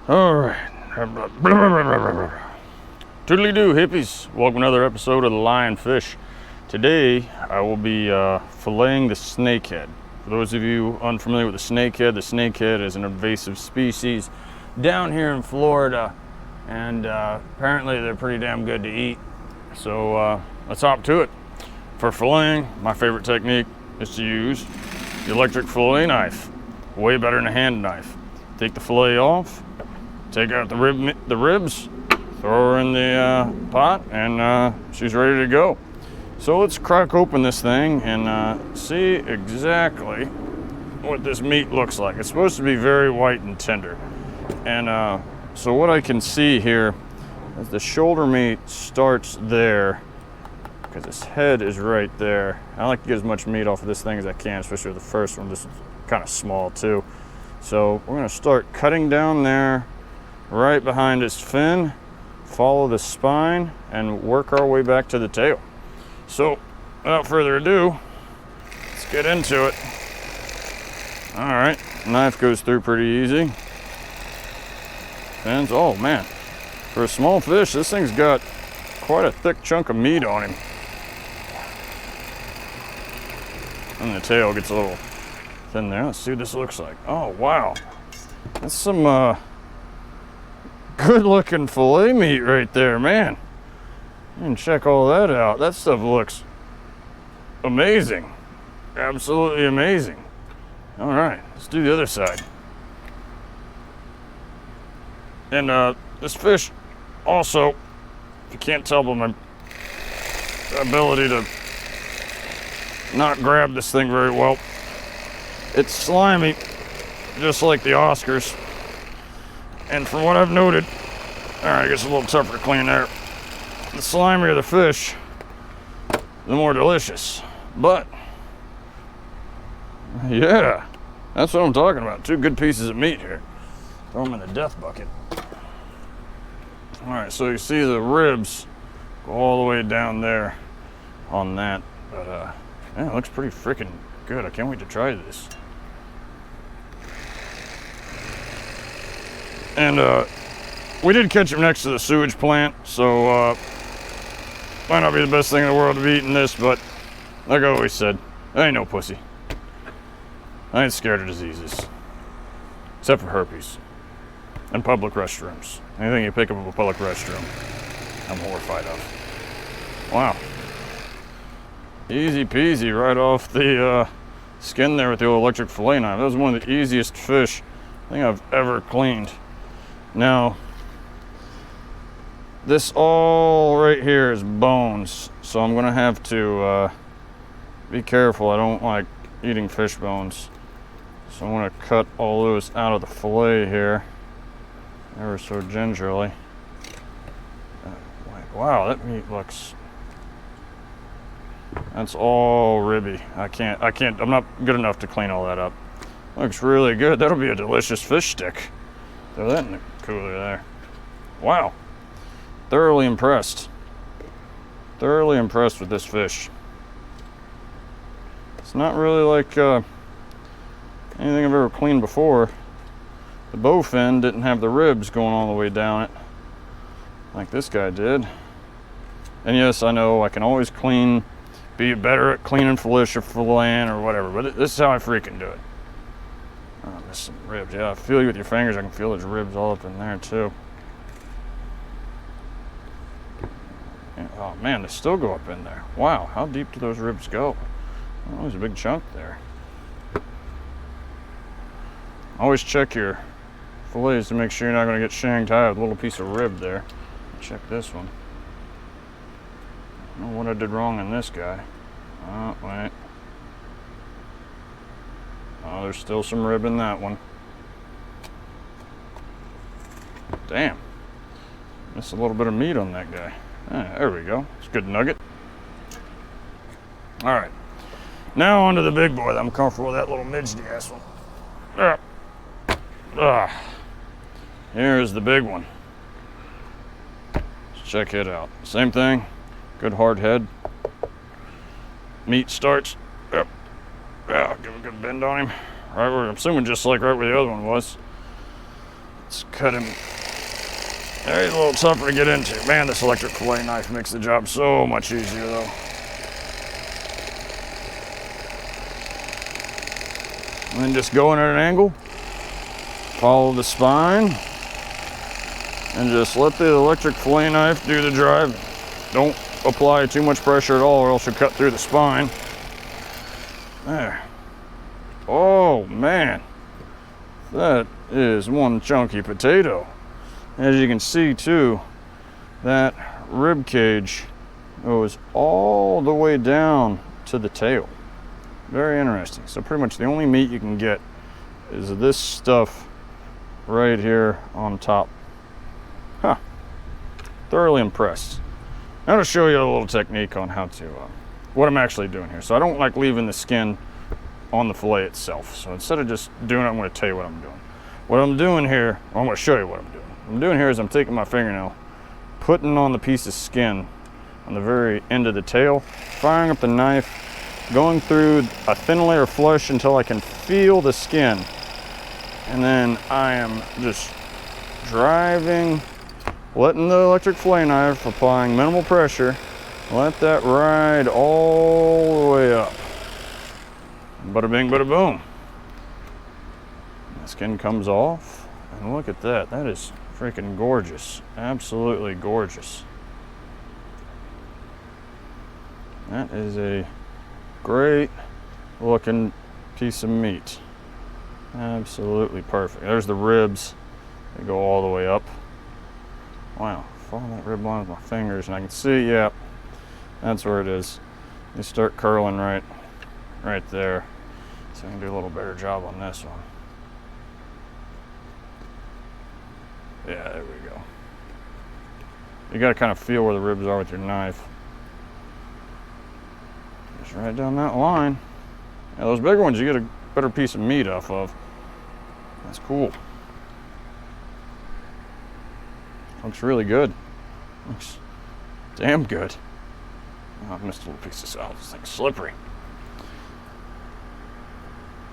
All right. Toodly-doo, hippies. Welcome to another episode of The Lion Fish. Today, I will be filleting the snakehead. For those of you unfamiliar with the snakehead is an invasive species down here in Florida, and apparently they're pretty damn good to eat. So let's hop to it. For filleting, my favorite technique is to use the electric fillet knife. Way better than a hand knife. Take the fillet off, take out the ribs, throw her in the pot, and she's ready to go. So let's crack open this thing and see exactly what this meat looks like. It's supposed to be very white and tender. And so what I can see here is the shoulder meat starts there, because this head is right there. I like to get as much meat off of this thing as I can, especially with the first one. This is kind of small too. So we're gonna start cutting down there, right behind his fin, follow the spine, and work our way back to the tail. So without further ado, let's get into it. All right, knife goes through pretty easy. And oh man, for a small fish, this thing's got quite a thick chunk of meat on him. And the tail gets a little thin there. Let's see what this looks like. Oh wow, that's some good looking fillet meat right there, man. And check all that out. That stuff looks amazing, absolutely amazing. All right, let's do the other side. And this fish also, if you can't tell by my ability to not grab this thing very well, it's slimy, just like the Oscars. And from what I've noted, all right, I guess a little tougher to clean there. The slimier the fish, the more delicious. But, yeah, that's what I'm talking about. Two good pieces of meat here. Throw them in the death bucket. All right, so you see the ribs go all the way down there on that. But, yeah, it looks pretty freaking good. I can't wait to try this. And we did catch him next to the sewage plant, so might not be the best thing in the world to be eating this, but like I always said, I ain't no pussy. I ain't scared of diseases, except for herpes and public restrooms. Anything you pick up in a public restroom, I'm horrified of. Wow. Easy peasy right off the skin there with the old electric fillet knife. That was one of the easiest fish I think I've ever cleaned. Now, this all right here is bones, so I'm gonna have to be careful. I don't like eating fish bones, so I'm gonna cut all those out of the fillet here, ever so gingerly. Wow, that meat looks, that's all ribby. I'm not good enough to clean all that up. Looks really good. That'll be a delicious fish stick. Throw that in the cooler there. Wow. Thoroughly impressed. Thoroughly impressed with this fish. It's not really like anything I've ever cleaned before. The bowfin didn't have the ribs going all the way down it like this guy did. And yes, I know I can always be better at cleaning fish or filleting or whatever, but this is how I freaking do it. Oh, there's some ribs. Yeah, I feel you with your fingers. I can feel those ribs all up in there too. And, oh man, they still go up in there. Wow, how deep do those ribs go? Oh, there's a big chunk there. Always check your fillets to make sure you're not going to get shanghai with a little piece of rib there. Check this one. I don't know what I did wrong in this guy. Oh, wait. Oh, there's still some rib in that one. Damn. Missed a little bit of meat on that guy. Ah, there we go. It's a good nugget. All right. Now on to the big boy. I'm comfortable with that little midgety ass one. Here's the big one. Let's check it out. Same thing. Good hard head. Meat starts. Give a good bend on him. Right where, I'm assuming just like right where the other one was. Let's cut him. There, he's a little tougher to get into. Man, this electric fillet knife makes the job so much easier though. And then just go in at an angle, follow the spine, and just let the electric fillet knife do the driving. Don't apply too much pressure at all or else you'll cut through the spine. There. Oh man, that is one chunky potato. As you can see too, that rib cage goes all the way down to the tail. Very interesting. So pretty much the only meat you can get is this stuff right here on top. Huh. Thoroughly impressed. I'm going to show you a little technique on how to, what I'm actually doing here. So I don't like leaving the skin on the fillet itself. So instead of just doing it, I'm going to tell you what I'm doing. What I'm doing here, I'm going to show you what I'm doing. What I'm doing here is I'm taking my fingernail, putting on the piece of skin on the very end of the tail, firing up the knife, going through a thin layer of flesh until I can feel the skin. And then I am just driving, letting the electric fillet knife, applying minimal pressure, let that ride all the way up. Bada bing, bada boom. The skin comes off, and look at that. That is freaking gorgeous. Absolutely gorgeous. That is a great looking piece of meat. Absolutely perfect. There's the ribs. They go all the way up. Wow, follow that rib line with my fingers and I can see, yeah, that's where it is. You start curling right there. So I can do a little better job on this one. Yeah, there we go. You gotta kind of feel where the ribs are with your knife. Just right down that line. Yeah, those bigger ones you get a better piece of meat off of. That's cool. Looks really good. Looks damn good. Oh, I missed a little piece of salad. This thing's slippery.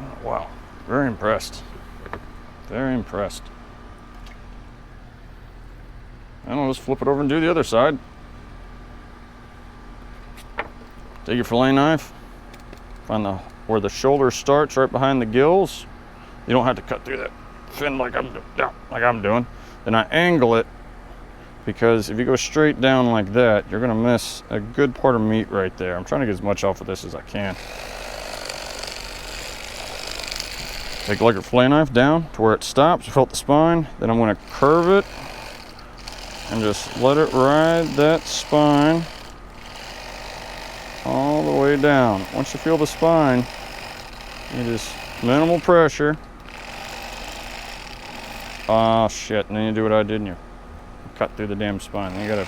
Oh, wow. Very impressed. Very impressed. I don't know, let's flip it over and do the other side. Take your fillet knife, find where the shoulder starts, right behind the gills. You don't have to cut through that fin like I'm doing. Then I angle it, because if you go straight down like that, you're gonna miss a good part of meat right there. I'm trying to get as much off of this as I can. Take like your fillet knife down to where it stops, felt the spine. Then I'm gonna curve it and just let it ride that spine all the way down. Once you feel the spine, you just minimal pressure. Oh shit, and then you do what I did and you cut through the damn spine. Then you gotta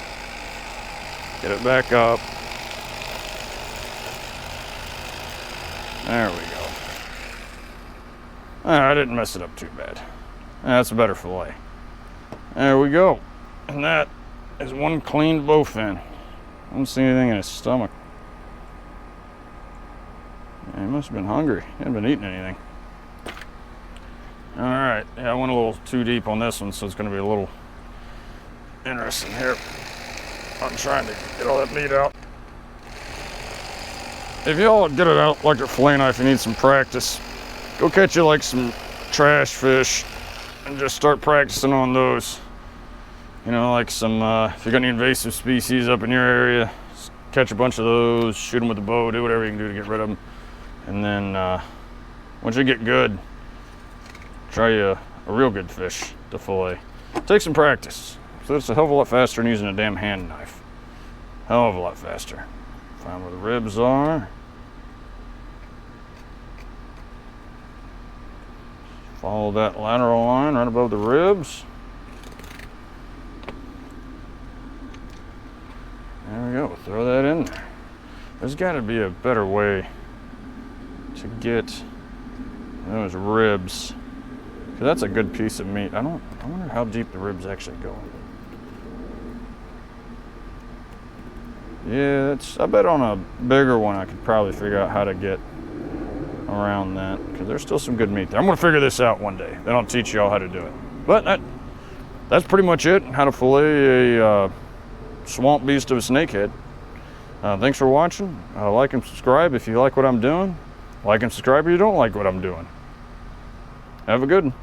get it back up. There we go. I didn't mess it up too bad. That's a better fillet. There we go. And that is one clean bowfin. I don't see anything in his stomach. Yeah, he must have been hungry. He hadn't been eating anything. All right, yeah, I went a little too deep on this one, so it's gonna be a little interesting here. I'm trying to get all that meat out. If y'all get it out like your fillet knife, you need some practice. Go catch you like some trash fish and just start practicing on those. You know, like some, if you got any invasive species up in your area, catch a bunch of those, shoot them with a bow, do whatever you can do to get rid of them. And then once you get good, try a real good fish to fillet. Take some practice. So it's a hell of a lot faster than using a damn hand knife. Hell of a lot faster. Find where the ribs are. Follow that lateral line right above the ribs. There we go, throw that in there. There's gotta be a better way to get those ribs. Cause that's a good piece of meat. I wonder how deep the ribs actually go. Yeah, I bet on a bigger one I could probably figure out how to get around that, because there's still some good meat there. I'm gonna figure this out one day, then I'll teach y'all how to do it. But that's pretty much it, how to fillet a swamp beast of a snakehead. Thanks for watching. Like and subscribe if you like what I'm doing. Like and subscribe if you don't like what I'm doing. Have a good one.